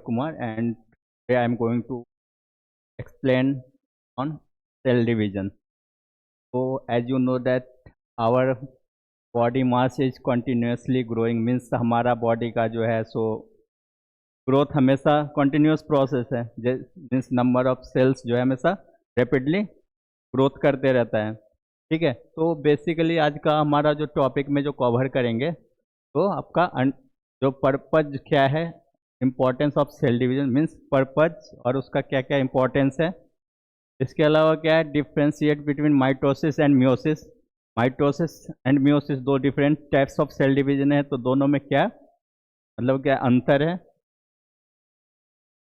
Kumar, and today I am going to explain on cell division. So as you know that our body mass is continuously growing, means हमारा body का जो है so growth हमेशा continuous process है, means number of sales जो है हमेशा rapidly growth करते रहता है। ठीक है, तो बेसिकली आज का हमारा जो टॉपिक में जो कवर करेंगे तो आपका जो पर्पज क्या है, importance of cell division means purpose और उसका क्या क्या इम्पोर्टेंस है। इसके अलावा क्या है, differentiate between mitosis and meiosis. Mitosis and meiosis दो different types of cell division है, तो दोनों में क्या मतलब क्या अंतर है।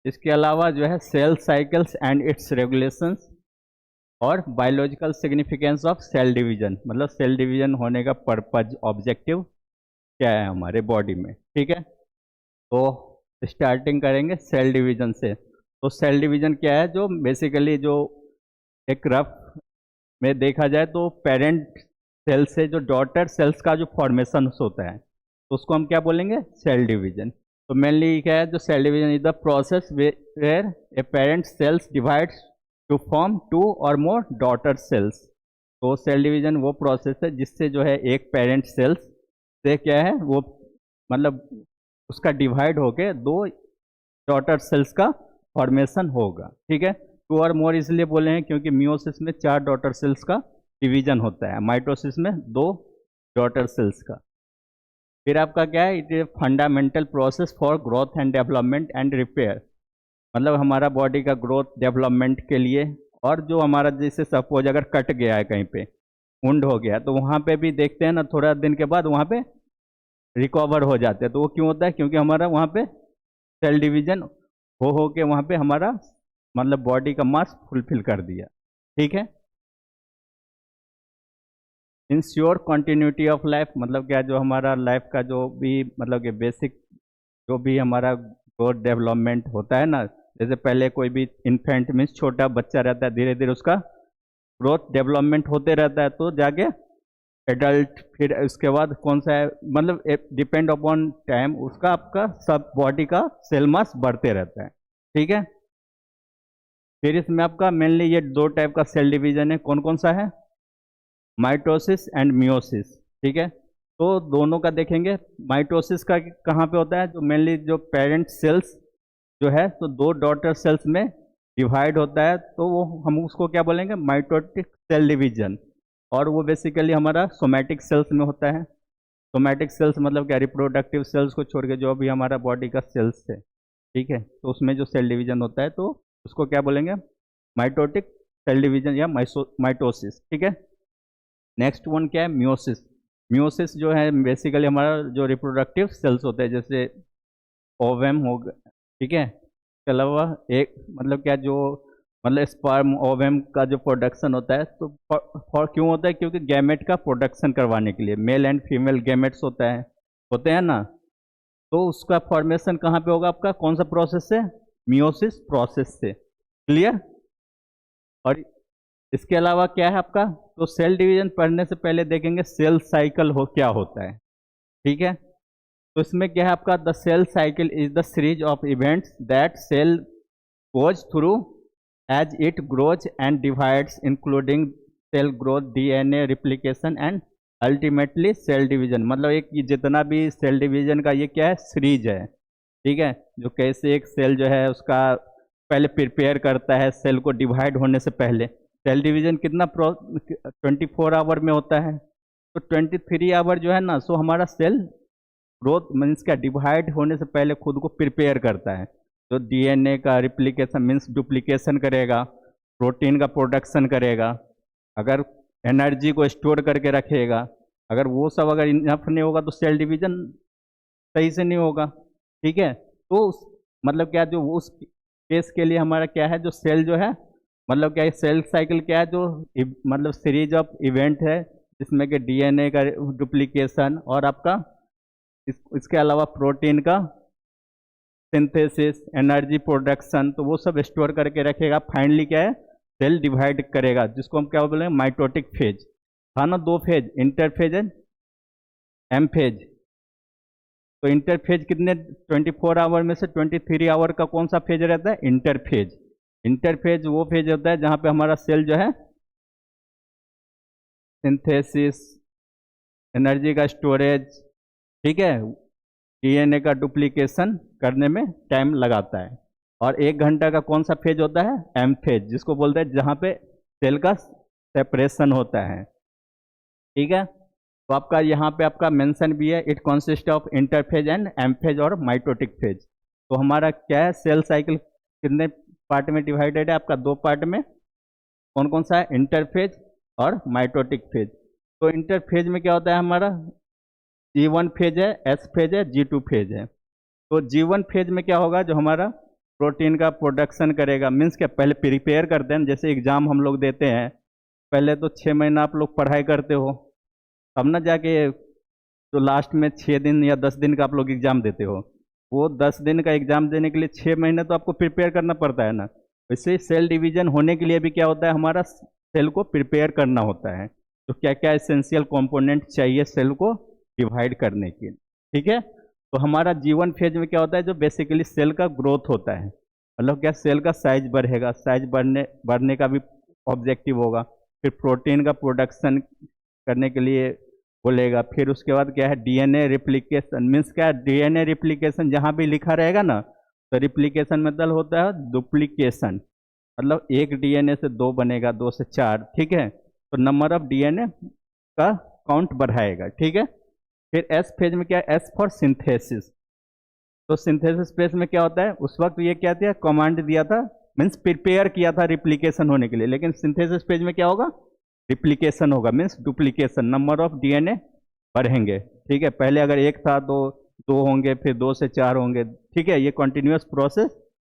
इसके अलावा जो है cell cycles and its regulations और biological significance of cell division, मतलब सेल डिवीजन होने का पर्पज ऑब्जेक्टिव क्या है हमारे बॉडी में। ठीक है, तो स्टार्टिंग करेंगे सेल डिवीजन से। तो सेल डिवीजन क्या है, जो बेसिकली जो एक रफ में देखा जाए तो पेरेंट सेल से जो डॉटर सेल्स का जो फॉर्मेशन होता है तो उसको हम क्या बोलेंगे, सेल डिवीजन। तो मेनली क्या है, जो cell division is the process where a parent cells divides to form two or more daughter cells. तो सेल डिवीजन वो प्रोसेस है जिससे जो है एक पेरेंट सेल्स से क्या है वो मतलब उसका डिवाइड होके दो डॉटर सेल्स का फॉर्मेशन होगा। ठीक है, टू और मोर इसलिए बोले हैं क्योंकि मियोसिस में 4 डॉटर सेल्स का डिवीजन होता है, माइटोसिस में 2 डॉटर सेल्स का। फिर आपका क्या है, it is fundamental process for growth and development and repair, मतलब हमारा बॉडी का ग्रोथ डेवलपमेंट के लिए। और जो हमारा जैसे सपोज अगर कट गया है कहीं पे, वुंड हो गया, तो वहाँ पे भी देखते हैं ना थोड़ा दिन के बाद वहाँ पे रिकवर हो जाते हैं। तो वो क्यों होता है, क्योंकि हमारा वहाँ पे सेल डिवीजन हो के वहाँ पे हमारा मतलब बॉडी का मास फुलफिल कर दिया। ठीक है, इंश्योर कंटिन्यूटी ऑफ लाइफ, मतलब क्या जो हमारा लाइफ का जो भी मतलब कि बेसिक जो भी हमारा ग्रोथ डेवलपमेंट होता है ना, जैसे पहले कोई भी इन्फेंट मीन्स छोटा बच्चा रहता है, धीरे धीरे उसका ग्रोथ डेवलपमेंट होते रहता है तो जाके एडल्ट, फिर उसके बाद कौन सा है, मतलब डिपेंड अपॉन टाइम उसका आपका सब बॉडी का सेल मास बढ़ते रहता है। ठीक है, फिर इसमें आपका मेनली ये 2 टाइप का सेल डिवीजन है, कौन कौन सा है, माइटोसिस एंड मियोसिस। ठीक है, तो दोनों का देखेंगे। माइटोसिस का कहाँ पे होता है, जो मेनली जो पेरेंट सेल्स जो है तो 2 डॉटर सेल्स में डिवाइड होता है, तो वो हम उसको क्या बोलेंगे, माइटोटिक सेल डिवीजन। और वो बेसिकली हमारा सोमैटिक सेल्स में होता है। सोमैटिक सेल्स मतलब क्या, रिप्रोडक्टिव सेल्स को छोड़ के जो भी हमारा बॉडी का सेल्स है। ठीक है, तो उसमें जो सेल डिवीजन होता है तो उसको क्या बोलेंगे, माइटोटिक सेल डिवीजन या माइटोसिस। ठीक है, नेक्स्ट वन क्या है, मियोसिस। मियोसिस जो है बेसिकली हमारा जो रिप्रोडक्टिव सेल्स होते हैं, जैसे ओवम हो गया। ठीक है, इसके अलावा एक मतलब क्या जो मतलब स्पर्म ओवम का जो प्रोडक्शन होता है, तो फॉर क्यों होता है, क्योंकि गैमेट का प्रोडक्शन करवाने के लिए मेल एंड फीमेल गैमेट्स होते हैं ना, तो उसका फॉर्मेशन कहाँ पे होगा आपका, कौन सा प्रोसेस से, मियोसिस प्रोसेस से। क्लियर। और इसके अलावा क्या है आपका, तो सेल डिवीजन पढ़ने से पहले देखेंगे सेल साइकिल हो क्या होता है। ठीक है, तो इसमें क्या है आपका, the cell cycle is the series of events that cell goes through as it grows and divides, including cell growth, DNA replication and ultimately cell division. मतलब एक जितना भी सेल डिवीजन का ये क्या है, सीरीज है। ठीक है, जो कैसे एक सेल जो है उसका पहले प्रिपेयर करता है सेल को डिवाइड होने से पहले। सेल डिवीजन कितना 24 आवर में होता है, तो 23 आवर जो है ना, सो हमारा सेल ग्रोथ मीन्स क्या, डिवाइड होने से पहले खुद को प्रिपेयर करता है। तो डीएनए का रिप्लिकेशन मीन्स डुप्लीकेशन करेगा, प्रोटीन का प्रोडक्शन करेगा, अगर एनर्जी को स्टोर करके रखेगा। अगर वो सब अगर इनफ नहीं होगा तो सेल डिवीजन सही से नहीं होगा। ठीक है, तो मतलब क्या जो उस केस के लिए हमारा क्या है, जो सेल जो है मतलब क्या सेल साइकिल क्या है, जो मतलब सीरीज ऑफ इवेंट है जिसमें कि डीएनए का डुप्लीकेशन और आपका इसके अलावा प्रोटीन का सिंथेसिस, एनर्जी प्रोडक्शन, तो वो सब स्टोर करके रखेगा। फाइनली क्या है, सेल डिवाइड करेगा, जिसको हम क्या बोलेंगे, माइटोटिक फेज। था ना 2 phase, interphase and M phase. तो इंटरफेज कितने 24 आवर में से 23 आवर का कौन सा फेज रहता है? इंटरफेज। इंटरफेज वो फेज होता है जहाँ पे हमारा सेल जो है सिंथेसिस, एनर्जी का स्टोरेज, ठीक है, डीएनए का डुप्लीकेशन करने में टाइम लगाता है। और 1 घंटा का कौन सा फेज होता है? एम फेज, जिसको बोलते हैं जहाँ पे सेल का सेपरेशन होता है, ठीक है। तो आपका यहाँ पे आपका मेंशन भी है, it consist of interphase and M phase और माइटोटिक फेज। तो हमारा क्या है, सेल साइकिल कितने पार्ट में डिवाइडेड है? आपका 2 पार्ट में। कौन कौन सा है? इंटरफेज और माइटोटिक फेज। तो इंटरफेज में क्या होता है हमारा? G1 फेज है, S फेज है, G2 फेज है। तो G1 फेज में क्या होगा? जो हमारा प्रोटीन का प्रोडक्शन करेगा, मीन्स क्या, पहले प्रिपेयर करते हैं, जैसे एग्जाम हम लोग देते हैं, पहले तो 6 महीना आप लोग पढ़ाई करते हो, तब ना जाके जो लास्ट में 6 दिन या 10 दिन का आप लोग एग्जाम देते हो। वो 10 दिन का एग्जाम देने के लिए 6 महीने तो आपको प्रिपेयर करना पड़ता है ना। वैसे सेल डिवीजन होने के लिए भी क्या होता है, हमारा सेल को प्रिपेयर करना होता है। तो क्या क्या एसेंशियल कंपोनेंट चाहिए सेल को डिवाइड करने के लिए, ठीक है। तो हमारा G1 फेज में क्या होता है? जो बेसिकली सेल का ग्रोथ होता है, मतलब क्या, सेल का साइज बढ़ेगा, साइज बढ़ने का भी ऑब्जेक्टिव होगा। फिर प्रोटीन का प्रोडक्शन करने के लिए बोलेगा। फिर उसके बाद क्या है? डीएनए रिप्लिकेशन, मीन्स क्या, डीएनए रिप्लिकेशन जहाँ भी लिखा रहेगा ना, तो रिप्लिकेशन मतलब होता है डुप्लीकेशन, मतलब एक डीएनए से 2 बनेगा, 2 से 4, ठीक है। तो नंबर ऑफ डीएनए का काउंट बढ़ाएगा, ठीक है। फिर एस फेज में क्या है? S for synthesis. तो सिंथेसिस फेज में क्या होता है? उस वक्त ये क्या दिया, कमांड दिया था, मीन्स प्रिपेयर किया था रिप्लिकेशन होने के लिए। लेकिन सिंथेसिस फेज में क्या होगा? रिप्लिकेशन होगा, means duplication, number of DNA बढ़ेंगे, ठीक है। पहले अगर 1 था तो 2 होंगे, फिर 2 से 4 होंगे, ठीक है। ये कंटिन्यूअस प्रोसेस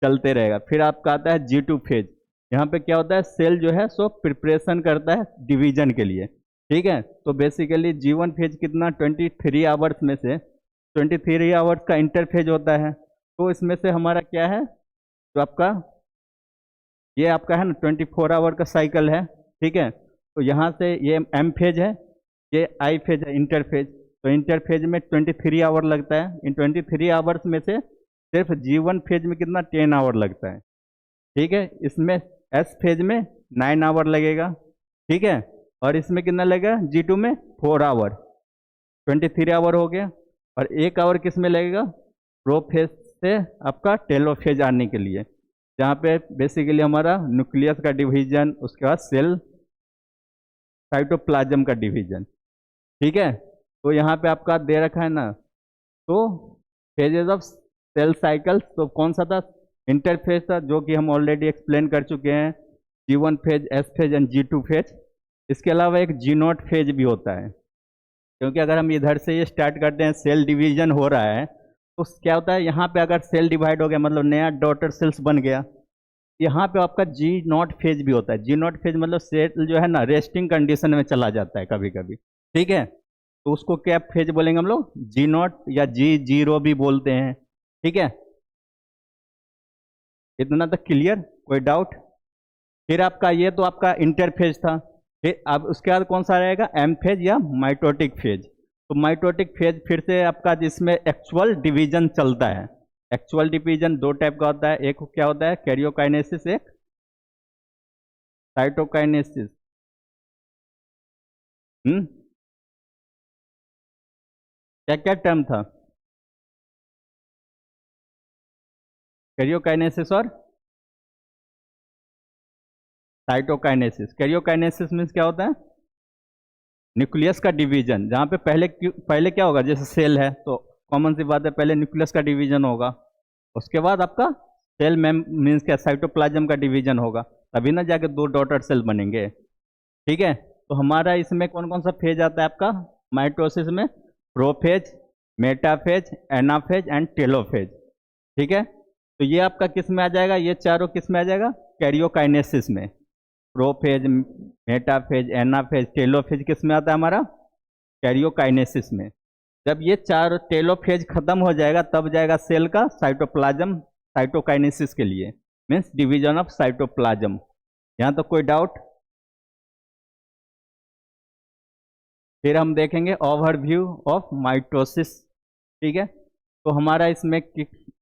चलते रहेगा। फिर आपका आता है G2 फेज। यहाँ पे क्या होता है? सेल जो है सो प्रिपरेशन करता है डिवीजन के लिए, ठीक है। तो बेसिकली G1 फेज कितना, 23 आवर्स में से 23 आवर्स का इंटरफेज होता है। तो इसमें से हमारा क्या है, जो आपका ये आपका है ना 24 आवर का साइकिल है, ठीक है। तो यहाँ से ये एम फेज है, ये आई फेज है, इंटरफेज। तो इंटरफेज में 23 आवर लगता है। इन 23 आवर्स में से सिर्फ G1 फेज में कितना, 10 आवर लगता है, ठीक है। इसमें एस फेज में 9 आवर लगेगा, ठीक है। और इसमें कितना लगेगा? G2 में 4 आवर, 23 आवर हो गया। और 1 आवर किस में लगेगा? प्रोफेज से आपका टेलोफेज आने के लिए, जहाँ पे बेसिकली हमारा न्यूक्लियस का डिवीजन, उसके बाद सेल साइटोप्लाज्म का डिवीजन, ठीक है। तो यहाँ पे आपका दे रखा है ना, तो फेजेस ऑफ सेल साइकिल, तो कौन सा था? इंटरफेज था, जो कि हम ऑलरेडी एक्सप्लेन कर चुके हैं, G1 phase, S phase and G2 phase. इसके अलावा एक G0 फेज भी होता है, क्योंकि अगर हम इधर से ये स्टार्ट करते हैं, सेल डिवीजन हो रहा है, तो क्या होता है, यहाँ पे अगर सेल डिवाइड हो गया, मतलब नया डॉटर सेल्स बन गया, यहाँ पे आपका G0 फेज भी होता है। G0 फेज मतलब सेल जो है ना रेस्टिंग कंडीशन में चला जाता है कभी कभी, ठीक है। तो उसको क्या फेज बोलेंगे हम लोग? G0 या G0 भी बोलते हैं, ठीक है। इतना तक क्लियर? कोई डाउट? फिर आपका ये तो आपका इंटरफेज था। फिर अब उसके बाद कौन सा रहेगा? एम फेज या माइटोटिक फेज। तो माइटोटिक फेज फिर से आपका, जिसमें एक्चुअल डिवीजन चलता है। एक्चुअल डिवीजन 2 टाइप का होता है, एक क्या होता है? कैरियोकाइनेसिस, एक साइटोकाइनेसिस। क्या क्या टर्म था? कैरियोकाइनेसिस और साइटोकाइनेसिस। कैरियोकाइनेसिस मीन्स क्या होता है? न्यूक्लियस का डिवीजन, जहाँ पे पहले क्या होगा, जैसे सेल है तो कॉमन सी बात है, पहले न्यूक्लियस का डिवीजन होगा, उसके बाद आपका सेल में मीन्स क्या, साइटोप्लाज्म का डिवीजन होगा, तभी ना जाके 2 डॉटर सेल बनेंगे, ठीक है। तो हमारा इसमें कौन कौन सा फेज आता है आपका माइटोसिस में? Prophase, metaphase, anaphase and telophase, ठीक है। तो ये आपका किस में आ जाएगा? ये चारों किस में आ जाएगा? कैरियोकाइनेसिस में। प्रोफेज, मेटाफेज, एनाफेज, टेलोफेज किस में आता है हमारा? कैरियोकाइनेसिस में। जब ये 4 टेलोफेज खत्म हो जाएगा, तब जाएगा सेल का साइटोप्लाज्म साइटोकाइनेसिस के लिए, मीन्स डिवीजन ऑफ साइटोप्लाज्म। यहाँ तो कोई डाउट? फिर हम देखेंगे ओवरव्यू ऑफ माइटोसिस, ठीक है। तो हमारा इसमें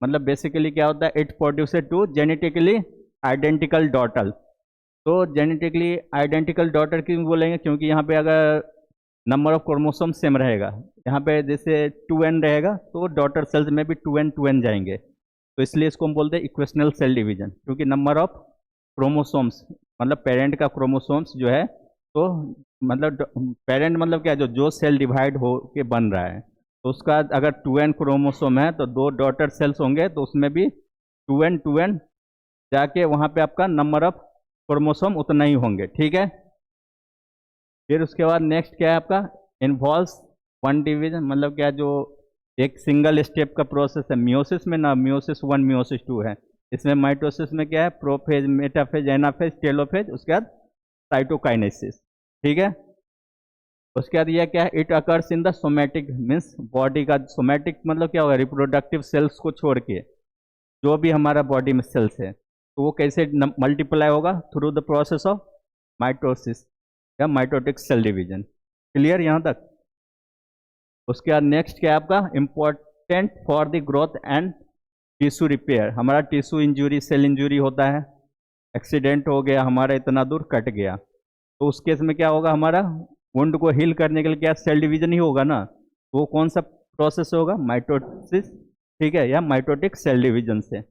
मतलब बेसिकली क्या होता है, it produces two genetically identical daughter. तो जेनेटिकली आइडेंटिकल डॉटर क्यों बोलेंगे, क्योंकि यहाँ पे अगर नंबर ऑफ क्रोमोसोम सेम रहेगा, यहाँ पे जैसे 2n रहेगा तो डॉटर सेल्स में भी 2n जाएंगे, तो इसलिए इसको हम बोलते हैं इक्वेशनल सेल डिवीजन, क्योंकि नंबर ऑफ क्रोमोसोम्स मतलब पेरेंट का क्रोमोसोम्स जो है, तो मतलब पेरेंट मतलब क्या, जो सेल डिवाइड हो के बन रहा है, तो उसका अगर 2n क्रोमोसोम है तो 2 डॉटर सेल्स होंगे, तो उसमें भी 2n जाके वहाँ पे आपका नंबर ऑफ क्रोमोसोम उतना ही होंगे, ठीक है। फिर उसके बाद नेक्स्ट क्या है आपका, इन्वॉल्व्स 1 डिवीजन, मतलब क्या, जो एक सिंगल स्टेप का प्रोसेस है मियोसिस में ना, मियोसिस 1 मियोसिस 2 है। इसमें माइटोसिस में क्या है, प्रोफेज, मेटाफेज, एनाफेज, टेलोफेज, उसके बाद साइटोकाइनेसिस, ठीक है। उसके बाद यह क्या है, it occurs in the somatic, means body का सोमैटिक मतलब क्या होगा, रिप्रोडक्टिव सेल्स को छोड़ के जो भी हमारा बॉडी में सेल्स है, तो वो कैसे मल्टीप्लाई होगा, through the process of mitosis या माइटोटिक सेल डिवीजन। क्लियर यहाँ तक। उसके बाद नेक्स्ट क्या है आपका, important for the growth and tissue repair. हमारा टिश्यू इंजुरी, सेल इंजुरी होता है, एक्सीडेंट हो गया, हमारा इतना दूर कट गया, तो उस केस में क्या होगा, हमारा वुंड को हील करने के लिए क्या सेल डिवीजन ही होगा ना, वो कौन सा प्रोसेस होगा, माइटोसिस, ठीक है, या माइटोटिक सेल डिवीजन से।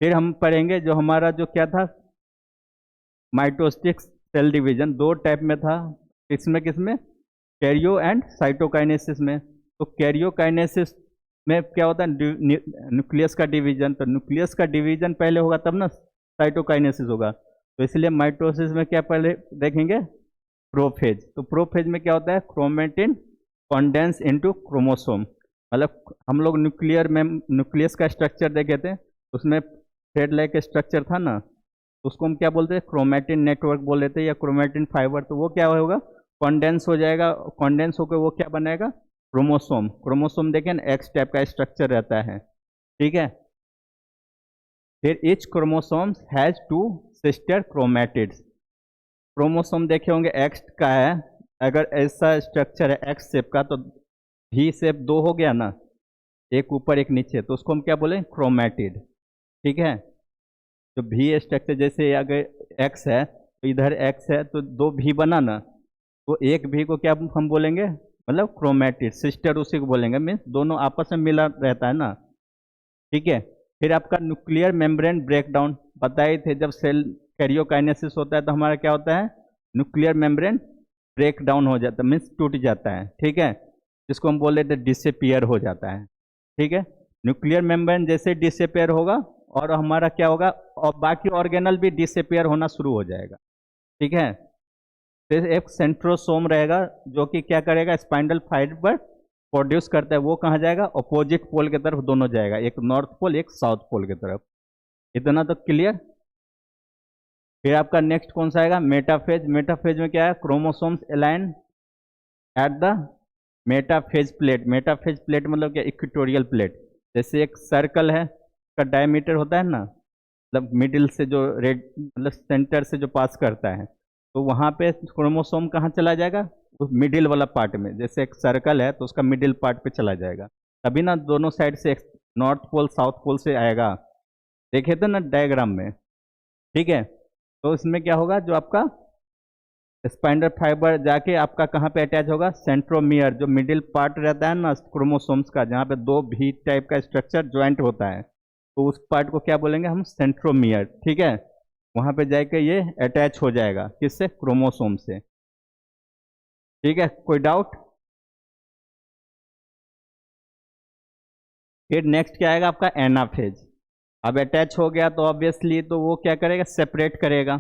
फिर हम पढ़ेंगे जो हमारा जो क्या था, माइटोटिक सेल डिवीजन 2 टाइप में था, किसमें किसमें, कैरियो एंड साइटोकाइनेसिस में। तो कैरियोकाइनेसिस में क्या होता है, न्यूक्लियस का डिवीजन, तो न्यूक्लियस का डिवीजन पहले होगा तब ना साइटोकाइनेसिस होगा, तो इसलिए माइटोसिस में क्या पहले देखेंगे, प्रोफेज। तो प्रोफेज में क्या होता है, क्रोमेटिन कॉन्डेंस इनटू क्रोमोसोम, मतलब हम लोग न्यूक्लियस का स्ट्रक्चर देखे थे, उसमें थ्रेड लाइक स्ट्रक्चर था ना, तो उसको हम क्या बोलते हैं, क्रोमेटिन नेटवर्क बोल लेते हैं या क्रोमेटिन फाइबर। तो वो क्या होगा, कॉन्डेंस हो जाएगा, कॉन्डेंस होकर वो क्या बनाएगा, क्रोमोसोम। क्रोमोसोम देखें ना, एक्स टाइप का स्ट्रक्चर रहता है, ठीक है। फिर each chromosomes has 2 sister chromatids. Chromosome देखे होंगे एक्स का है, अगर ऐसा स्ट्रक्चर है एक्स शेप का, तो भी शेप 2 हो गया ना, एक ऊपर एक नीचे, तो उसको हम क्या बोले, क्रोमेटिड, ठीक है। तो भी स्ट्रक्चर, जैसे अगर एक्स है तो इधर एक्स है तो 2 भी बना ना, तो एक भी को क्या हम बोलेंगे, मतलब क्रोमेटिड, सिस्टर उसी को बोलेंगे, मीन्स दोनों आपस में मिला रहता है ना, ठीक है। फिर आपका न्यूक्लियर मेम्ब्रेन ब्रेकडाउन बताए थे, जब सेल कैरियोकाइनेसिस होता है तो हमारा क्या होता है, न्यूक्लियर मेम्ब्रेन ब्रेक डाउन हो जाता है, मीन्स टूट जाता है, ठीक है, जिसको हम बोले थे डिसअपियर हो जाता है, ठीक है। न्यूक्लियर मेम्ब्रेन जैसे डिसअपियर होगा और हमारा क्या होगा, और बाकी ऑर्गेनल भी डिसअपियर होना शुरू हो जाएगा, ठीक है। फिर एक सेंट्रोसोम रहेगा जो कि क्या करेगा, स्पाइंडल फाइबर प्रोड्यूस करता है, वो कहाँ जाएगा, अपोजिट पोल की तरफ दोनों जाएगा, एक नॉर्थ पोल एक साउथ पोल की तरफ। इतना तो क्लियर। फिर आपका नेक्स्ट कौन सा आएगा, मेटाफेज। मेटाफेज में क्या है, chromosomes align at the metaphase plate. Metaphase plate मतलब क्या, इक्वेटोरियल प्लेट। जैसे एक सर्कल है, का डायमीटर होता है ना, मतलब मिडिल से जो रेड मतलब सेंटर से जो पास करता है, तो वहाँ पे क्रोमोसोम कहाँ चला जाएगा, उस मिडिल वाला पार्ट में। जैसे एक सर्कल है तो उसका मिडिल पार्ट पे चला जाएगा, तभी ना दोनों साइड से, नॉर्थ पोल साउथ पोल से आएगा, देखे थे ना डायग्राम में, ठीक है। तो इसमें क्या होगा, जो आपका स्पाइंडल फाइबर जाके आपका कहाँ पे अटैच होगा, सेंट्रोमियर, जो मिडिल पार्ट रहता है ना क्रोमोसोम्स का, जहाँ पे 2 भी टाइप का स्ट्रक्चर ज्वाइंट होता है, तो उस पार्ट को क्या बोलेंगे हम, सेंट्रोमियर, ठीक है। वहाँ पे जाके ये अटैच हो जाएगा, किससे, क्रोमोसोम से, ठीक है। कोई डाउट। फिर नेक्स्ट क्या आएगा आपका, एनाफेज। अब अटैच हो गया तो ऑब्वियसली तो वो क्या करेगा, सेपरेट करेगा।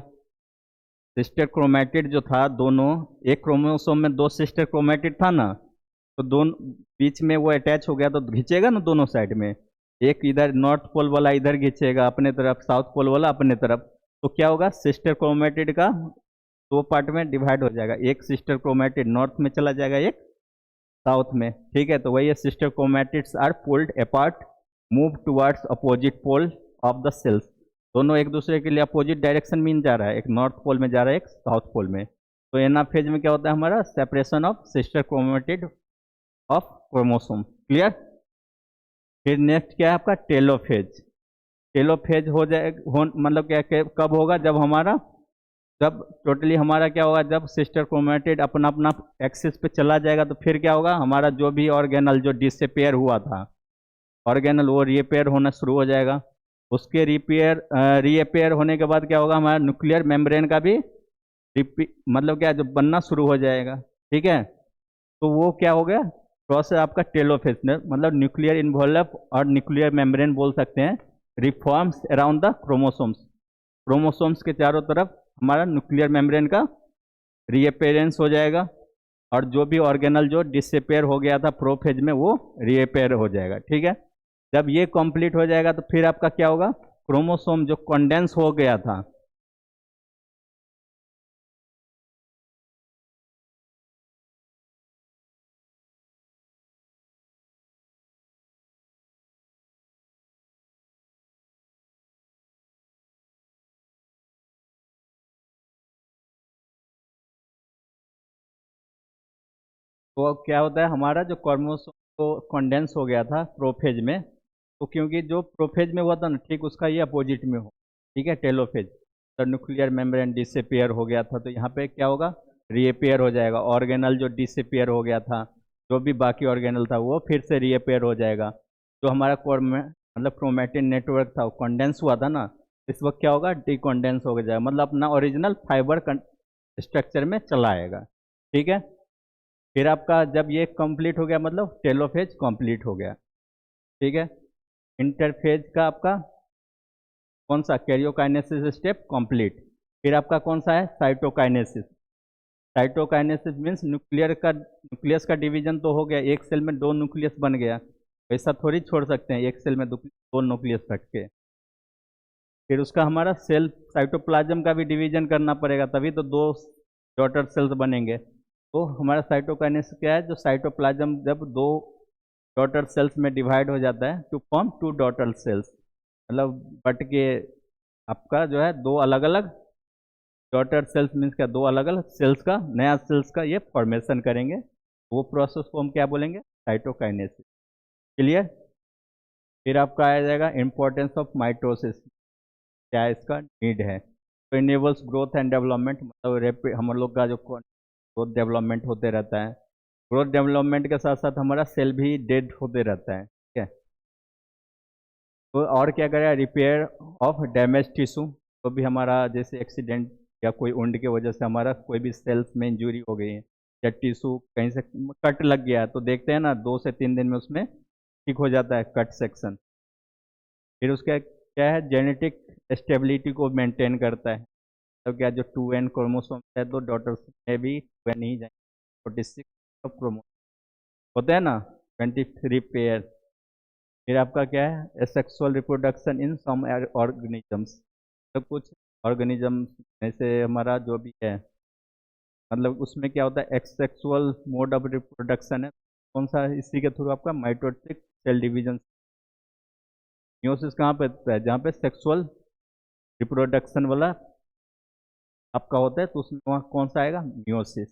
सिस्टर क्रोमेटिड जो था दोनों, एक क्रोमोसोम में 2 सिस्टर क्रोमेटिड था ना, तो दोनों बीच में वो अटैच हो गया तो खींचेगा ना दोनों साइड में, एक इधर नॉर्थ पोल वाला इधर खींचेगा अपने तरफ, साउथ पोल वाला अपने तरफ, तो क्या होगा, सिस्टर क्रोमेटिड का 2 पार्ट में डिवाइड हो जाएगा, एक सिस्टर क्रोमेटिड नॉर्थ में चला जाएगा, एक साउथ में, ठीक है। तो वही sister chromatids are pulled apart, move towards opposite pole of the cells. दोनों एक दूसरे के लिए अपोजिट डायरेक्शन में जा रहा है, एक नॉर्थ पोल में जा रहा है, एक साउथ पोल में। तो एनाफेज में क्या होता है हमारा, separation of sister chromatid of chromosome. Clear. फिर नेक्स्ट क्या है आपका टेलोफेज। टेलोफेज हो जाए मतलब कब होगा, जब हमारा, जब टोटली हमारा क्या होगा, जब सिस्टर क्रोमेटिड अपना अपना एक्सिस पे चला जाएगा तो फिर क्या होगा, हमारा जो भी ऑर्गेनल जो डिसअपेयर हुआ था ऑर्गेनल वो रीअपेयर होना शुरू हो जाएगा। उसके रीअपेयर होने के बाद क्या होगा, हमारा न्यूक्लियर मेम्ब्रेन का भी मतलब क्या जो बनना शुरू हो जाएगा। ठीक है, तो वो क्या हो गया प्रोसेस आपका टेलोफेज में, मतलब न्यूक्लियर इन्वॉल्व और न्यूक्लियर मेम्ब्रेन बोल सकते हैं, reforms around the chromosomes. Chromosomes के चारों तरफ हमारा न्यूक्लियर मेम्ब्रेन का रीअपेयरेंस हो जाएगा, और जो भी ऑर्गेनल जो डिसअपेयर हो गया था प्रोफेज में वो रीअपेयर हो जाएगा। ठीक है, जब ये कंप्लीट हो जाएगा तो फिर आपका क्या होगा, क्रोमोसोम जो कंडेंस हो गया था, तो क्या होता है हमारा जो क्रोमोसोम तो कंडेंस हो गया था प्रोफेज में, तो क्योंकि जो प्रोफेज में हुआ था ना ठीक उसका ये अपोजिट में हो, ठीक है टेलोफेज, तो न्यूक्लियर मेम्ब्रेन डिसअपेयर हो गया था तो यहाँ पे क्या होगा, रीअपेयर हो जाएगा। ऑर्गेनल जो डिसअपेयर हो गया था, जो भी बाकी ऑर्गेनल था वो फिर से रीअपेयर हो जाएगा। जो हमारा मतलब क्रोमेटिन नेटवर्क था वो कंडेंस हुआ था ना, इस वक्त क्या होगा, डिकंडेंस हो जाएगा, मतलब अपना ओरिजिनल फाइबर स्ट्रक्चर में चला आएगा। ठीक है, फिर आपका जब ये कंप्लीट हो गया मतलब टेलोफेज कंप्लीट हो गया। ठीक है, इंटरफेज का आपका कौन सा, कैरियोकाइनेसिस स्टेप कंप्लीट। फिर आपका कौन सा है, साइटोकाइनेसिस। साइटोकाइनेसिस मीन्स न्यूक्लियस का डिवीजन तो हो गया, एक सेल में दो न्यूक्लियस बन गया, ऐसा थोड़ी छोड़ सकते हैं एक सेल में दो न्यूक्लियस रख के। फिर उसका हमारा सेल साइटोप्लाज्म का भी डिवीजन करना पड़ेगा, तभी तो दो डॉटर सेल्स बनेंगे। तो हमारा साइटोकाइनेसिस क्या है, जो साइटोप्लाज्म जब दो डॉटर सेल्स में डिवाइड हो जाता है to form two daughter cells, मतलब बट के आपका जो है दो अलग अलग डॉटर सेल्स मीन्स क्या, दो अलग अलग सेल्स का नया सेल्स का ये फॉर्मेशन करेंगे, वो प्रोसेस को हम क्या बोलेंगे, साइटोकाइनेसिस। क्लियर। फिर आपका आ जाएगा इंपॉर्टेंस ऑफ माइटोसिस, क्या इसका नीड है, तो इनेबल्स ग्रोथ एंड डेवलपमेंट, मतलब हम लोग का जो ग्रोथ डेवलपमेंट होते रहता है, ग्रोथ डेवलपमेंट के साथ साथ हमारा सेल भी डेड होते रहता है। ठीक है, तो और क्या करेगा, रिपेयर ऑफ डैमेज टिश्यू, तो भी हमारा जैसे एक्सीडेंट या कोई वुंड की वजह से हमारा कोई भी सेल्स में इंजरी हो गई है या टिश्यू कहीं से कट लग गया है तो देखते हैं ना 2 से 3 दिन में उसमें ठीक हो जाता है कट सेक्शन। फिर उसका क्या है, जेनेटिक स्टेबिलिटी को मेंटेन करता है, तो क्या जो 2n क्रोमोसोम है दो डॉटर्स में भी 2n ही जाएंगे, 46 क्रोमोसोम होते हैं ना, 23 पेयर। फिर आपका क्या है, sexual reproduction in some organisms, तो कुछ ऑर्गेनिजम्स में से हमारा जो भी है, मतलब उसमें क्या होता है, एक्सेक्सुअल मोड ऑफ रिप्रोडक्शन है, कौन सा, इसी के थ्रू आपका माइटोटिक सेल डिवीजन। मियोसिस कहाँ पे होता है, जहाँ पे सेक्सुअल रिप्रोडक्शन वाला आपका होता है, तो उसमें वहाँ कौन सा आएगा, मियोसिस।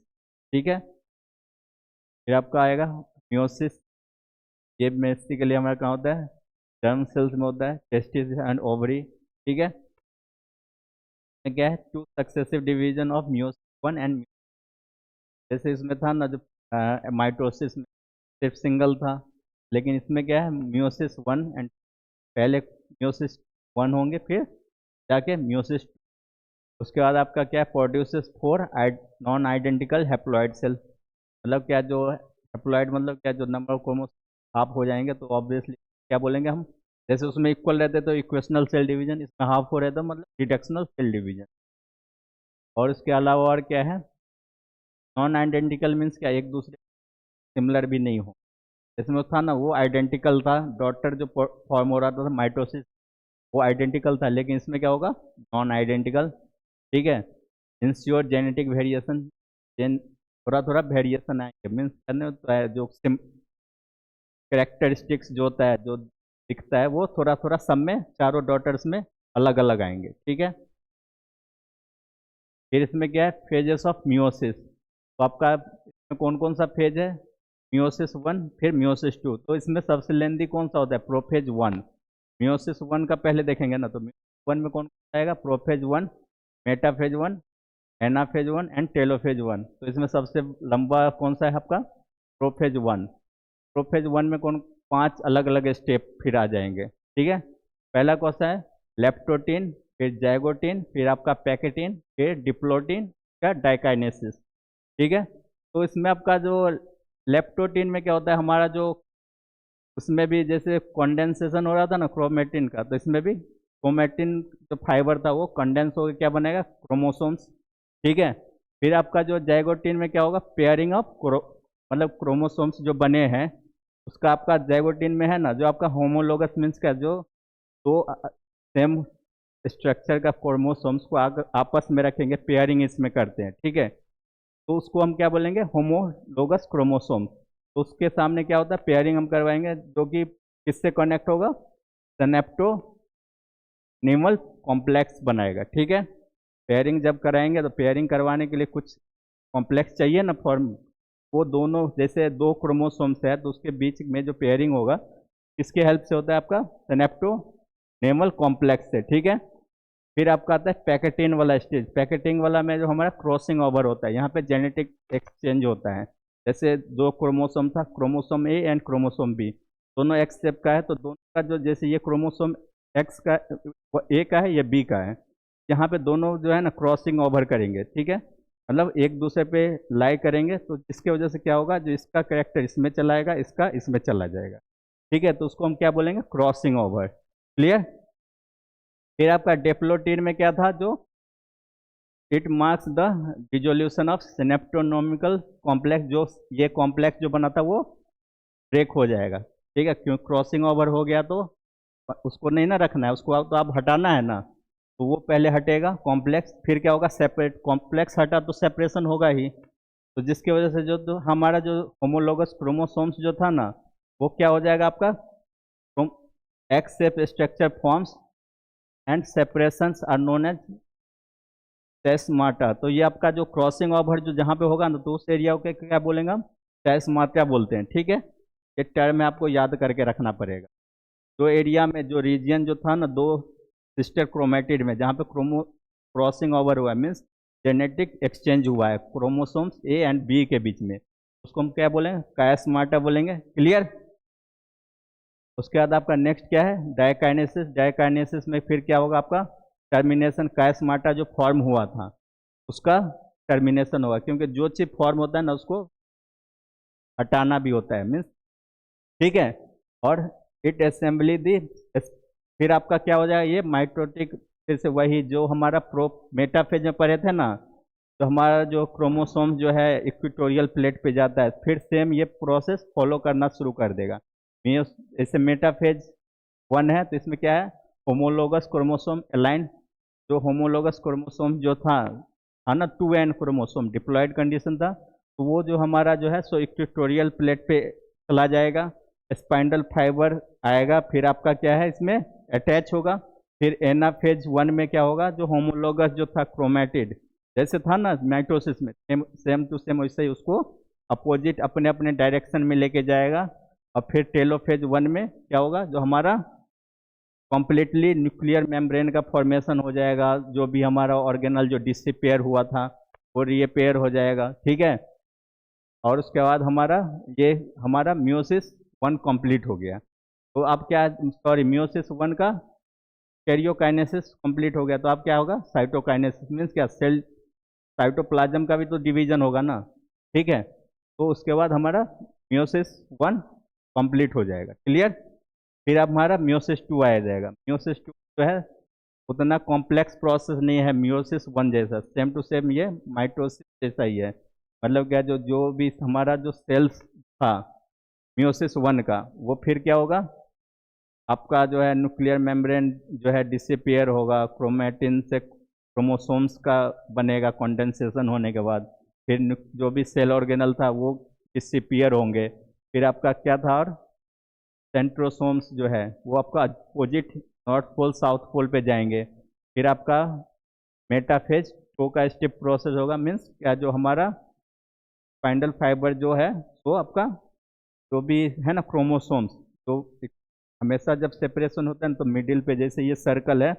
ठीक है, फिर आपका आएगा मियोसिस, ये बेसिकली हमारा कहाँ होता है, जर्म सेल्स में होता है, टेस्टिस एंड ओवरी। ठीक है, क्या है, two successive division of meiosis one and, जैसे इसमें था ना जो माइटोसिस में सिर्फ सिंगल था, लेकिन इसमें क्या है, मियोसिस वन एंड, पहले मियोसिस वन होंगे फिर जाके मियोसिस, उसके बाद आपका क्या है, produces 4 non identical haploid cell, मतलब क्या जो हैप्लॉइड मतलब क्या, जो नंबर ऑफ क्रोमोस हाफ हो जाएंगे तो ऑब्वियसली क्या बोलेंगे हम, जैसे उसमें इक्वल रहते तो इक्वेशनल सेल डिवीजन, इसमें हाफ हो रहे तो मतलब रिडक्शनल सेल डिवीजन। और इसके अलावा और क्या है, नॉन आइडेंटिकल मीन्स क्या, एक दूसरे सिमिलर भी नहीं हो, इसमें था ना वो आइडेंटिकल था, डॉटर जो फॉर्म हो रहा था माइटोसिस वो आइडेंटिकल था, लेकिन इसमें क्या होगा, नॉन आइडेंटिकल। ठीक है, इंश्योर जेनेटिक वेरिएशन, जेन थोड़ा थोड़ा वेरिएशन आएंगे, मीन्स करने होता है जो कैरेक्टरिस्टिक्स जो होता है जो दिखता है वो थोड़ा थोड़ा सब में चारों डॉटर्स में अलग अलग आएंगे। ठीक है, फिर इसमें क्या है, फेजेस ऑफ मियोसिस, तो आपका इसमें कौन कौन सा फेज है, मियोसिस वन, फिर मियोसिस टू। तो इसमें सबसे लेंदी कौन सा होता है? Prophase one. मियोसिस वन का पहले देखेंगे ना, तो वन में कौन कौन आएगा? Prophase one, metaphase one, anaphase one and telophase one. तो इसमें सबसे लंबा कौन सा है आपका? Prophase one. प्रोफेज वन में कौन 5 अलग अलग स्टेप फिर आ जाएंगे, ठीक है। पहला कौन सा है? लेप्टोटीन, फिर जाइगोटीन, फिर आपका पैकेटीन, फिर डिप्लोटीन का डाइकाइनेसिस, ठीक है। तो इसमें आपका जो लेप्टोटीन में क्या होता है हमारा, जो उसमें भी जैसे कंडेंसेशन हो रहा था ना क्रोमेटिन का, तो इसमें भी क्रोमेटिन जो फाइबर था वो कंडेंस होकर क्या बनेगा? क्रोमोसोम्स, ठीक है। फिर आपका जो जाइगोटीन में क्या होगा? पेयरिंग ऑफ मतलब क्रोमोसोम्स जो बने हैं उसका आपका जाइगोटीन में है ना, जो आपका होमोलोगस मीन्स का जो दो सेम स्ट्रक्चर का क्रोमोसोम्स को आपस में रखेंगे, पेयरिंग इसमें करते हैं, ठीक है। तो उसको हम क्या बोलेंगे? Homologous chromosome. तो उसके सामने क्या होता है? पेयरिंग हम करवाएंगे, जो कि किससे कनेक्ट होगा? सिनेप्टोनिमल कॉम्प्लेक्स बनाएगा, ठीक है। पेयरिंग जब कराएंगे तो पेयरिंग करवाने के लिए कुछ कॉम्प्लेक्स चाहिए ना फॉर्म। वो दोनों जैसे दो क्रोमोसोम्स है तो उसके बीच में जो पेयरिंग होगा किसके हेल्प से होता है? आपका सिनेप्टोनिमल कॉम्प्लेक्स से, ठीक है। फिर आपका आता है पैकेटिन वाला स्टेज। पैकेटिंग वाला में जो हमारा क्रॉसिंग ओवर होता है, यहाँ पे जेनेटिक एक्सचेंज होता है। जैसे दो क्रोमोसोम था, chromosome A and chromosome B, दोनों एक्स शेप का है, तो दोनों का जो जैसे ये क्रोमोसोम एक्स का ए का है, ये बी का है, यहाँ पे दोनों जो है ना क्रॉसिंग ओवर करेंगे, ठीक है। मतलब एक दूसरे पे लाई करेंगे, तो जिसकी वजह से क्या होगा? जो इसका कैरेक्टर इसमें चला जाएगा, इसका इसमें चला जाएगा, ठीक है। तो उसको हम क्या बोलेंगे? Crossing over. क्लियर? फिर आपका डेप्लोटीन में क्या था? जो it marks the dissolution of synaptonemal complex, जो ये कॉम्प्लेक्स जो बना था वो ब्रेक हो जाएगा, ठीक है। क्यों? क्रॉसिंग ओवर हो गया तो उसको नहीं ना रखना है, उसको तो आप हटाना है ना, तो वो पहले हटेगा कॉम्प्लेक्स, फिर क्या होगा? सेपरेट। कॉम्प्लेक्स हटा तो सेपरेशन होगा ही, तो जिसकी वजह से जो हमारा जो होमोलोगस क्रोमोसोम्स जो था ना, वो क्या हो जाएगा आपका? X shape structure forms and separations are known as chiasmata. तो ये आपका जो क्रॉसिंग ओवर जो जहाँ पे होगा ना, तो उस एरिया को क्या बोलेंगे हम? टेस्माटा बोलते हैं, ठीक है। ये टर्म आपको याद करके रखना पड़ेगा। जो एरिया में जो रीजन जो था ना, दो सिस्टर क्रोमेटिड में जहाँ पे क्रॉसिंग ओवर हुआ है, मीन्स जेनेटिक एक्सचेंज हुआ है क्रोमोसोम्स ए एंड बी के बीच में, उसको हम क्या बोलेंगे? कायस्माटा बोलेंगे। क्लियर? उसके बाद आपका नेक्स्ट क्या है? डायकाइनेसिस। डायकाइनेसिस में फिर क्या होगा आपका? टर्मिनेशन। कायस्माटा जो फॉर्म हुआ था उसका टर्मिनेशन होगा, क्योंकि जो चीज फॉर्म होता है ना उसको हटाना भी होता है, मीन्स, ठीक है। और इट असेंबली दी, फिर आपका क्या हो जाएगा? ये माइटोटिक, फिर से वही जो हमारा प्रो मेटाफेज में पढ़े थे ना, तो हमारा जो क्रोमोसोम जो है इक्वेटोरियल प्लेट पे जाता है, फिर सेम ये प्रोसेस फॉलो करना शुरू कर देगा। जैसे मेटाफेज वन है तो इसमें क्या है? Homologous chromosome align. जो होमोलोगस क्रोमोसोम जो था है ना, 2n क्रोमोसोम डिप्लॉयड कंडीशन था, तो वो जो हमारा जो है सो इक्वेटोरियल प्लेट पे चला जाएगा, स्पाइंडल फाइबर आएगा, फिर आपका क्या है इसमें अटैच होगा। फिर एनाफेज वन में क्या होगा? जो होमोलोगस जो था क्रोमेटिड जैसे था ना माइटोसिस में, सेम टू सेम वैसे ही उसको अपोजिट अपने अपने डायरेक्शन में लेके जाएगा। और फिर टेलोफेज वन में क्या होगा? जो हमारा कॉम्प्लीटली न्यूक्लियर मेम्ब्रेन का फॉर्मेशन हो जाएगा, जो भी हमारा ऑर्गेनल जो डिसपेयर हुआ था वो रीअपेयर हो जाएगा, ठीक है। और उसके बाद हमारा ये हमारा मियोसिस वन कंप्लीट हो गया। तो अब क्या, सॉरी, मियोसिस वन का कैरियोकाइनेसिस कंप्लीट हो गया, तो अब क्या होगा? साइटोकाइनेसिस मीन्स क्या? सेल साइटोप्लाज्म का भी तो डिवीजन होगा ना, ठीक है। तो उसके बाद हमारा मियोसिस वन कंप्लीट हो जाएगा। क्लियर? फिर अब हमारा मियोसिस टू आ जाएगा। मियोसिस टू जो है उतना कॉम्प्लेक्स प्रोसेस नहीं है मियोसिस वन जैसा, सेम टू सेम ये माइटोसिस जैसा ही है। मतलब क्या, जो जो भी हमारा जो सेल्स था मियोसिस वन का, वो फिर क्या होगा? आपका जो है न्यूक्लियर मेम्ब्रेन जो है डिसअपियर होगा, क्रोमेटिन से क्रोमोसोम्स का बनेगा कंडेंसेशन होने के बाद, फिर जो भी सेल ऑर्गेनल था वो डिसअपियर होंगे। फिर आपका क्या था? और सेंट्रोसोम्स जो है वो आपका opposite north pole south pole पे जाएंगे। फिर आपका मेटाफेज टू का स्टेप प्रोसेस होगा, मीन्स क्या, जो हमारा स्पाइंडल फाइबर जो है वो आपका जो भी है ना क्रोमोसोम्स, तो हमेशा जब सेपरेशन होता है ना तो मिडिल पे, जैसे ये सर्कल है,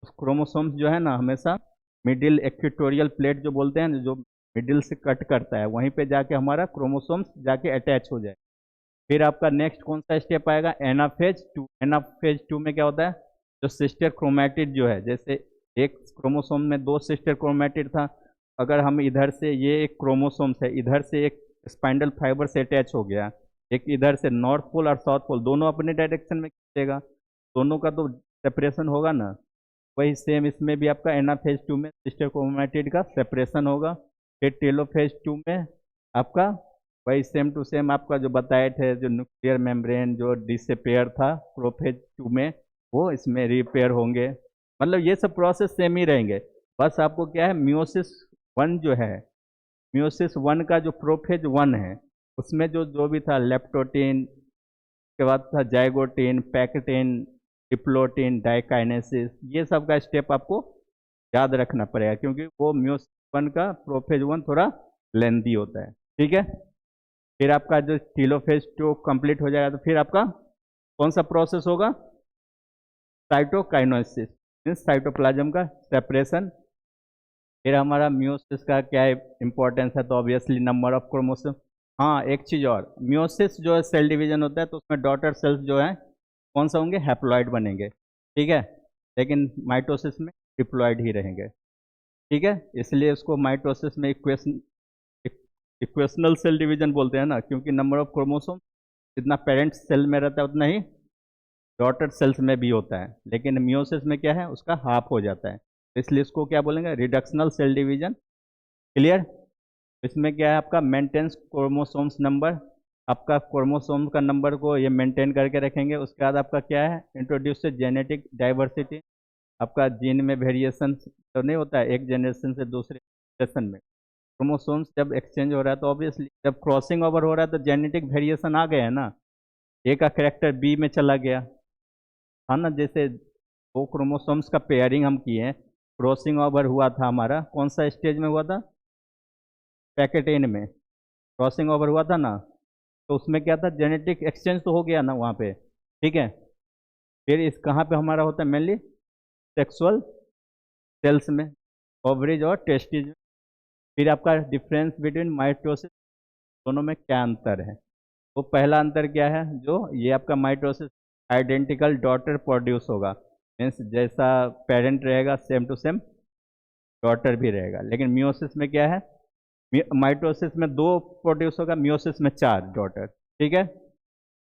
उस क्रोमोसोम्स जो है ना हमेशा मिडिल इक्वेटोरियल प्लेट जो बोलते हैं ना, जो मिडिल से कट करता है, वहीं पे जाके हमारा क्रोमोसोम्स जाके अटैच हो जाए। फिर आपका नेक्स्ट कौन सा स्टेप आएगा, एनाफेज टू। एनाफेज टू में क्या होता है, जो सिस्टर क्रोमैटिड जो है, जैसे एक क्रोमोसोम में दो सिस्टर क्रोमैटिड था, अगर हम इधर से, ये एक क्रोमोसोम्स है, इधर से एक स्पाइंडल फाइबर से अटैच हो गया, एक इधर से, नॉर्थ पोल और साउथ पोल दोनों अपने डायरेक्शन में खींचेगा, दोनों का तो सेपरेशन होगा ना। वही सेम इसमें भी आपका एनाफेज टू में सिस्टर क्रोमैटिड का सेपरेशन होगा। फिर टेलोफेज टू में आपका वही सेम टू सेम आपका जो बताए थे, जो न्यूक्लियर मेम्ब्रेन जो डिसपेयर था प्रोफेज टू में, वो इसमें रिपेयर होंगे। मतलब ये सब प्रोसेस सेम ही रहेंगे, बस आपको क्या है, मियोसिस वन जो है, मियोसिस वन का जो प्रोफेज वन है, उसमें जो जो भी था, लेप्टोटीन के बाद था जाइगोटीन, पैक्टिन, डिप्लोटीन, डाइकाइनेसिस, ये सब का स्टेप आपको याद रखना पड़ेगा, क्योंकि वो म्यूस वन का प्रोफेज वन थोड़ा लेंदी होता है। ठीक है, फिर आपका जो टीलोफेज टू कंप्लीट हो जाएगा तो फिर आपका कौन सा प्रोसेस होगा, साइटोकाइनेसिस, मीन्स साइटोप्लाज्म का सेपरेशन। फिर हमारा म्यूसिस का क्या इंपॉर्टेंस है, तो ऑब्वियसली नंबर ऑफ क्रोमोसोम। हाँ, एक चीज़ और, म्यूसिस जो है सेल डिवीजन होता है, तो उसमें डॉटर सेल्स जो है कौन सा होंगे, हैप्लॉइड बनेंगे। ठीक है, लेकिन माइटोसिस में डिप्लॉइड ही रहेंगे। ठीक है, इसलिए उसको माइटोसिस में इक्वेशनल सेल डिवीजन बोलते हैं ना, क्योंकि नंबर ऑफ क्रोमोसोम जितना पेरेंट सेल में रहता है उतना ही डॉटर सेल्स में भी होता है, लेकिन मियोसिस में क्या है, उसका हाफ हो जाता है, इसलिए इसको क्या बोलेंगे, रिडक्शनल सेल डिवीजन। क्लियर। इसमें क्या है, आपका मेंटेन्स क्रोमोसोम्स नंबर, आपका क्रोमोसोम का नंबर को ये मेंटेन करके रखेंगे। उसके बाद आपका क्या है, इंट्रोड्यूस जेनेटिक डाइवर्सिटी, आपका जीन में वेरिएशन तो नहीं होता है एक जनरेशन से दूसरे जनरेशन में, क्रोमोसोम्स जब एक्सचेंज हो रहा है तो ऑब्वियसली जब क्रॉसिंग ओवर हो रहा है तो जेनेटिक वेरिएशन आ गए हैं ना, ए का करेक्टर बी में चला गया, हाँ ना। जैसे दो क्रोमोसोम्स का पेयरिंग हम किए हैं, क्रॉसिंग ओवर हुआ था हमारा, कौन सा स्टेज में हुआ था, पैकेटेन में क्रॉसिंग ओवर हुआ था ना, तो उसमें क्या था, जेनेटिक एक्सचेंज तो हो गया ना वहाँ पे। ठीक है, फिर इस कहाँ पे हमारा होता है, मेनली सेक्सुअल सेल्स में, ओवरीज और टेस्टिज में। फिर आपका डिफरेंस बिटवीन माइटोसिस, दोनों में क्या अंतर है, तो पहला अंतर क्या है, जो ये आपका माइटोसिस आइडेंटिकल डॉटर प्रोड्यूस होगा, मीन्स जैसा पेरेंट रहेगा सेम टू सेम डॉटर भी रहेगा, लेकिन मियोसिस में क्या है, माइटोसिस में दो प्रोड्यूस होगा, मियोसिस में चार डॉटर। ठीक है,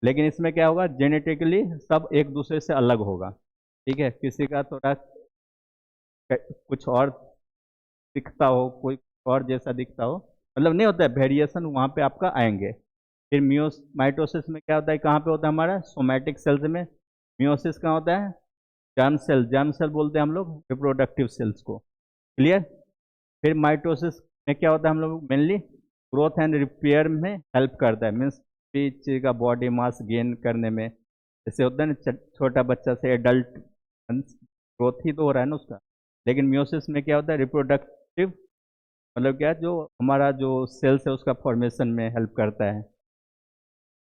लेकिन इसमें क्या होगा, जेनेटिकली सब एक दूसरे से अलग होगा। ठीक है, किसी का थोड़ा कुछ और दिखता हो, कोई और जैसा दिखता हो, मतलब नहीं होता है, वेरिएशन वहाँ पे आपका आएंगे। फिर माइटोसिस में क्या होता है, कहाँ पे होता है हमारा, सोमैटिक सेल्स में। मियोसिस कहाँ होता है, जर्म सेल, जर्म सेल बोलते हैं हम लोग रिप्रोडक्टिव सेल्स को। क्लियर। फिर माइटोसिस में क्या होता है, हम लोग मेनली ग्रोथ एंड रिपेयर में हेल्प करता है, मीन्स चीज का बॉडी मास गेन करने में, जैसे होता है ना, छोटा बच्चा से एडल्ट ग्रोथ ही तो हो रहा है ना उसका। लेकिन मियोसिस में क्या होता है, रिप्रोडक्टिव, मतलब क्या, जो हमारा जो सेल्स है उसका फॉर्मेशन में हेल्प करता है,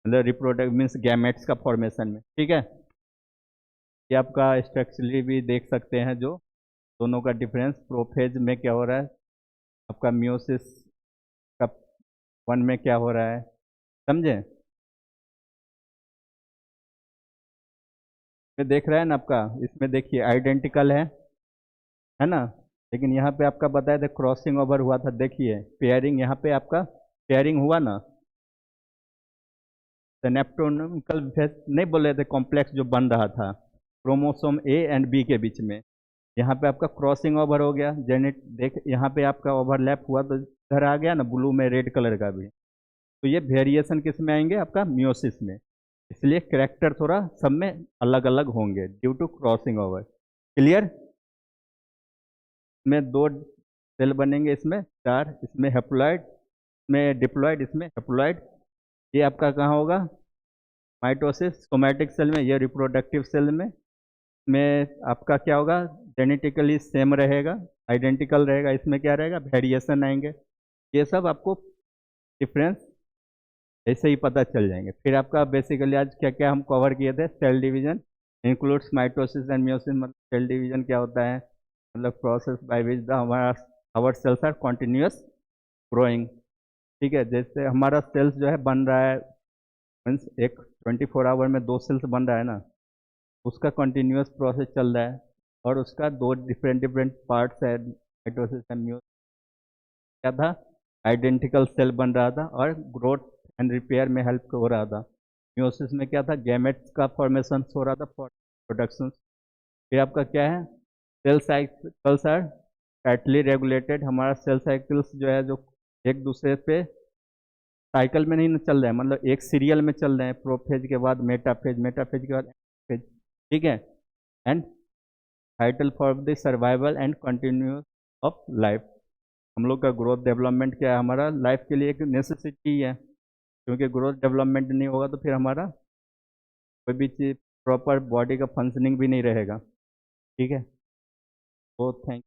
मतलब रिप्रोडक्ट मीन्स गैमेट्स का फॉर्मेशन में। ठीक है, ये आपका स्ट्रक्चरली भी देख सकते हैं, जो दोनों का डिफरेंस, प्रोफेज में क्या हो रहा है, आपका मियोसिस का वन में क्या हो रहा है, समझे। ये देख रहा है ना आपका, इसमें देखिए आइडेंटिकल है ना, लेकिन यहाँ पे आपका बताया था क्रॉसिंग ओवर हुआ था, देखिए पेयरिंग, यहाँ पे आपका पेयरिंग हुआ ना, नेप्टोनिकल नहीं बोल रहे थे, कॉम्प्लेक्स जो बन रहा था क्रोमोसोम ए एंड बी के बीच में, यहाँ पे आपका क्रॉसिंग ओवर हो गया, जेनेट देख यहाँ पे आपका ओवरलैप हुआ तो इधर आ गया ना ब्लू में रेड कलर का भी, तो ये वेरिएशन किस में आएंगे, आपका मियोसिस में, इसलिए करेक्टर थोड़ा सब में अलग अलग होंगे due to crossing over. Clear. इसमें दो सेल बनेंगे, इसमें चार, इसमें हेप्लॉइड, इसमें डिप्लॉइड, इसमें हेप्लॉइड। ये आपका कहाँ होगा, माइटोसिस सोमैटिक सेल में, ये रिप्रोडक्टिव सेल में आपका क्या होगा, जेनेटिकली सेम रहेगा, आइडेंटिकल रहेगा, इसमें क्या रहेगा, वेरिएशन आएंगे। ये सब आपको डिफरेंस ऐसे ही पता चल जाएंगे। फिर आपका बेसिकली आज क्या क्या हम कवर किए थे, cell division includes mitosis and meiosis, मतलब सेल डिवीजन क्या होता है, मतलब प्रोसेस बाय विच द हमारा our cells are continuous growing. ठीक है, जैसे हमारा सेल्स जो है बन रहा है, मीन्स एक 24 आवर में 2 सेल्स बन रहा है ना, उसका कंटिन्यूस प्रोसेस चल रहा है, और उसका 2 डिफरेंट पार्ट्स है, माइटोसिस एंड मियोसिस। क्या था, आइडेंटिकल सेल बन रहा था और ग्रोथ एंड रिपेयर में हेल्प हो रहा था। मियोसिस में क्या था, गैमेट्स का फॉर्मेशन हो रहा था फॉर प्रोडक्शन। फिर आपका क्या है, cell cycles are tightly regulated, हमारा सेल साइकिल्स जो है जो एक दूसरे पे साइकिल में नहीं चल रहे हैं, मतलब एक सीरियल में चल रहे हैं, प्रोफेज के बाद मेटाफेज, मेटाफेज के बाद एनाफेज। ठीक है, and vital for the survival and continuous of life. हम लोग का ग्रोथ डेवलपमेंट क्या है, हमारा लाइफ के लिए एक नेसेसिटी है, क्योंकि ग्रोथ डेवलपमेंट नहीं होगा तो फिर हमारा कोई भी चीज़ प्रॉपर बॉडी का फंक्शनिंग भी नहीं रहेगा। ठीक है, तो थैंक